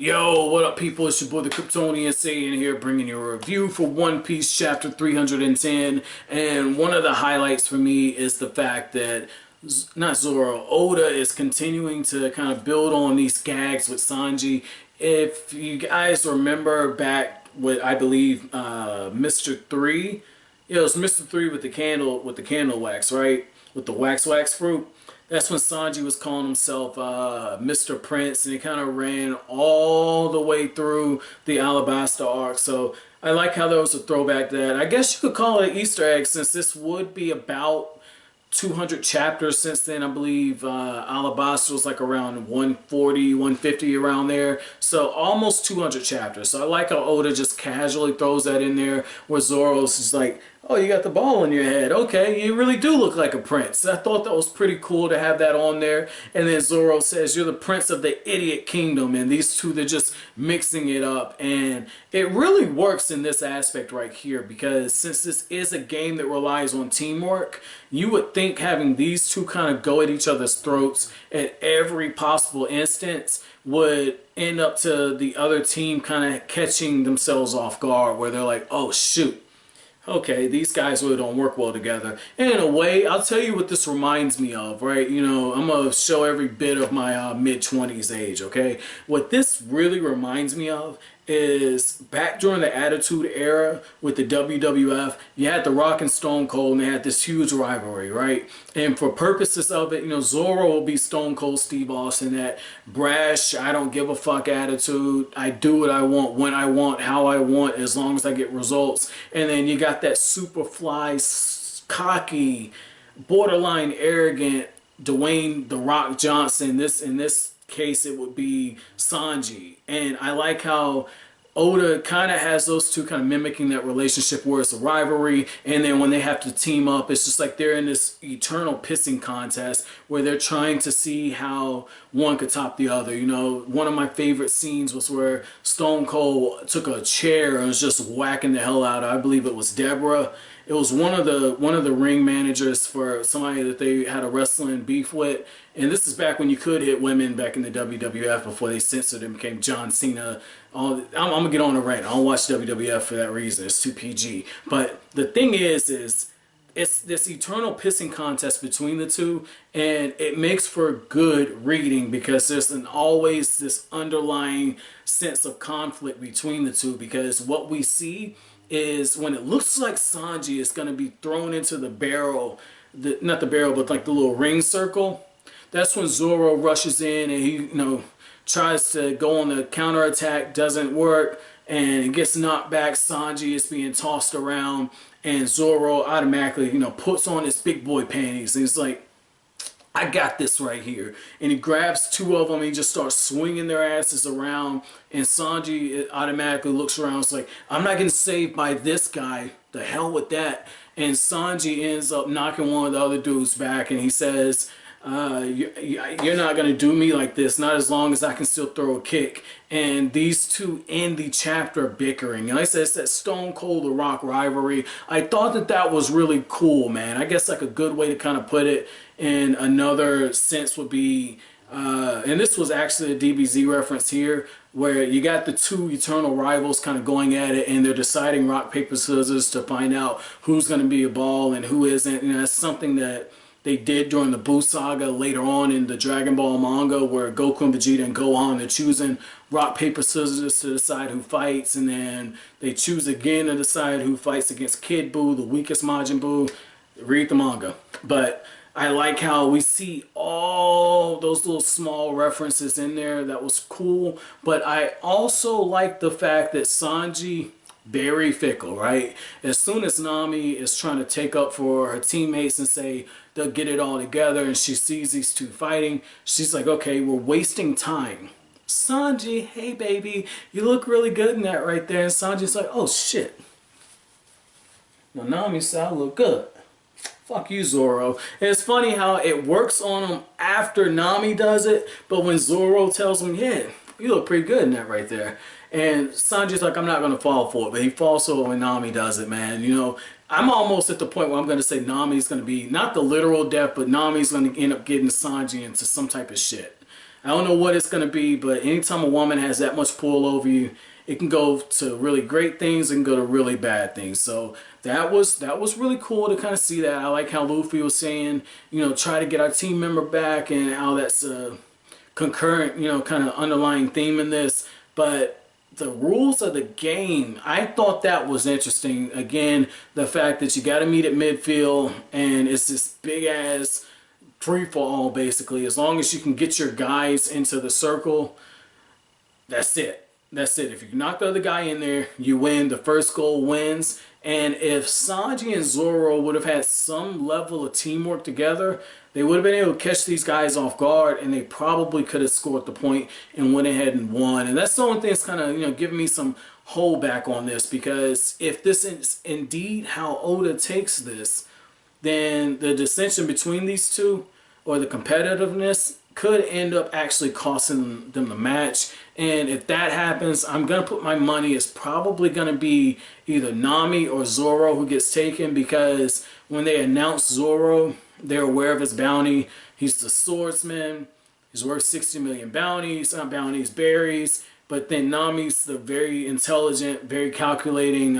Yo, what up, people? It's your boy, the Kryptonian Saiyan here, bringing you a review for One Piece Chapter 310. And one of the highlights for me is the fact that, not Zoro, Oda is continuing to kind of build on these gags with Sanji. If you guys remember back with, I believe, Mr. 3, it was Mr. 3 with the candle wax, right? With the wax fruit. That's when Sanji was calling himself Mr. Prince, and he kind of ran all the way through the Alabasta arc. So I like how there was a throwback to that. I guess you could call it an Easter egg, since this would be about 200 chapters since then. I believe Alabasta was like around 140, 150 around there. So almost 200 chapters. So I like how Oda just casually throws that in there, where Zoro's just like, oh, you got the ball in your head. Okay, you really do look like a prince. I thought that was pretty cool to have that on there. And then Zoro says, you're the prince of the idiot kingdom. And these two, they're just mixing it up. And it really works in this aspect right here, because since this is a game that relies on teamwork, you would think having these two kind of go at each other's throats at every possible instance would end up to the other team kind of catching themselves off guard, where they're like, oh, shoot. Okay, these guys really don't work well together. And in a way, I'll tell you what this reminds me of, right? You know, I'm going to show every bit of my mid-20s age, okay? What this really reminds me of is back during the Attitude Era with the WWF, you had The Rock and Stone Cold, and they had this huge rivalry, right? And for purposes of it, you know, Zorro will be Stone Cold Steve Austin, that brash, I don't give a fuck attitude. I do what I want, when I want, how I want, as long as I get results. And then you got that super fly, cocky, borderline arrogant Dwayne The Rock Johnson. In this case, it would be Sanji. And I like how Oda kind of has those two kind of mimicking that relationship where it's a rivalry, and then when they have to team up, it's just like they're in this eternal pissing contest where they're trying to see how one could top the other. You know, one of my favorite scenes was where Stone Cold took a chair and was just whacking the hell out of, I believe it was Deborah. It was one of the ring managers for somebody that they had a wrestling beef with. And this is back when you could hit women back in the WWF before they censored and became John Cena. I'm going to get on a rant. I don't watch WWF for that reason. It's too PG. But the thing is it's this eternal pissing contest between the two, and it makes for good reading because there's always this underlying sense of conflict between the two, because what we see is when it looks like Sanji is going to be thrown into the barrel, not the barrel, but like the little ring circle, that's when Zoro rushes in and he, you know, tries to go on the counterattack, doesn't work, and gets knocked back. Sanji is being tossed around, and Zoro automatically, you know, puts on his big boy panties, and he's like, I got this right here. And he grabs two of them and he just starts swinging their asses around. And Sanji automatically looks around. It's like, I'm not getting saved by this guy. The hell with that. And Sanji ends up knocking one of the other dudes back. And he says, you're not going to do me like this. Not as long as I can still throw a kick. And these two end the chapter bickering. And like I said, it's that Stone Cold The Rock rivalry. I thought that was really cool, man. I guess like a good way to kind of put it in another sense would be, and this was actually a DBZ reference here, where you got the two eternal rivals kind of going at it, and they're deciding rock, paper, scissors to find out who's going to be a ball and who isn't. And that's something that they did during the Buu Saga later on in the Dragon Ball manga, where Goku and Vegeta and Gohan, they're choosing rock, paper, scissors to decide who fights, and then they choose again to decide who fights against Kid Buu, the weakest Majin Buu. Read the manga. But I like how we see all those little small references in there. That was cool. But I also like the fact that Sanji, very fickle, right? As soon as Nami is trying to take up for her teammates and say they'll get it all together, and she sees these two fighting, she's like, okay, we're wasting time. Sanji, hey baby, you look really good in that right there. And Sanji's like, oh shit. Well, Nami said I look good. Fuck you, Zoro. And it's funny how it works on him after Nami does it, but when Zoro tells him, yeah, you look pretty good in that right there. And Sanji's like, I'm not going to fall for it, but he falls for it when Nami does it, man. You know, I'm almost at the point where I'm going to say Nami's going to be, not the literal death, but Nami's going to end up getting Sanji into some type of shit. I don't know what it's going to be, but anytime a woman has that much pull over you, it can go to really great things and go to really bad things. So that was really cool to kind of see that. I like how Luffy was saying, try to get our team member back, and how that's a concurrent, kind of underlying theme in this. But the rules of the game, I thought that was interesting. Again, the fact that you got to meet at midfield, and it's this big ass free for all basically. As long as you can get your guys into the circle, that's it. That's it. If you knock the other guy in there, you win. The first goal wins. And if Sanji and Zoro would have had some level of teamwork together, they would have been able to catch these guys off guard, and they probably could have scored the point and went ahead and won. And that's the only thing that's kind of, giving me some holdback on this, because if this is indeed how Oda takes this, then the dissension between these two, or the competitiveness, could end up actually costing them the match. And if that happens, I'm going to put my money, it's probably going to be either Nami or Zoro who gets taken, because when they announce Zoro, they're aware of his bounty. He's the swordsman. He's worth 60 million bounties, not bounties, berries. But then Nami's the very intelligent, very calculating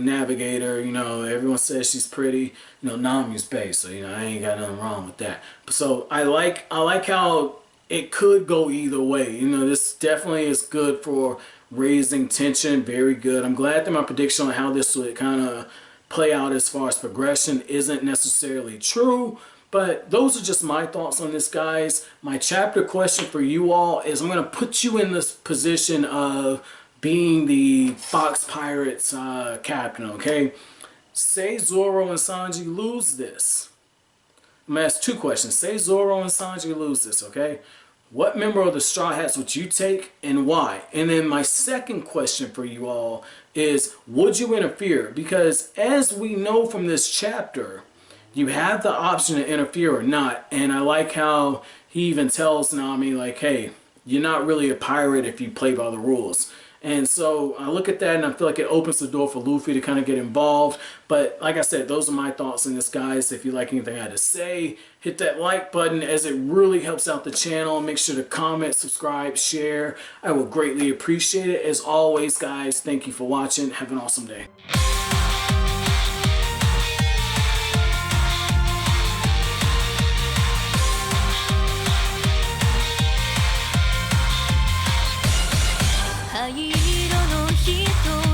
navigator. Everyone says she's pretty. Nami's base, so I ain't got nothing wrong with that. So I like how it could go either way. This definitely is good for raising tension. Very good. I'm glad that my prediction on how this would kind of play out as far as progression isn't necessarily true. But those are just my thoughts on this, guys. My chapter question for you all is, I'm going to put you in this position of being the Fox Pirates captain, okay? Say Zoro and Sanji lose this. I'm going to ask two questions. Say Zoro and Sanji lose this, okay? What member of the Straw Hats would you take, and why? And then my second question for you all is, would you interfere? Because as we know from this chapter, you have the option to interfere or not. And I like how he even tells Nami, like, hey, you're not really a pirate if you play by the rules. And so I look at that and I feel like it opens the door for Luffy to kind of get involved. But like I said, those are my thoughts on this, guys. If you like anything I had to say, hit that like button, as it really helps out the channel. Make sure to comment, subscribe, share. I will greatly appreciate it. As always, guys, thank you for watching. Have an awesome day.「灰色の人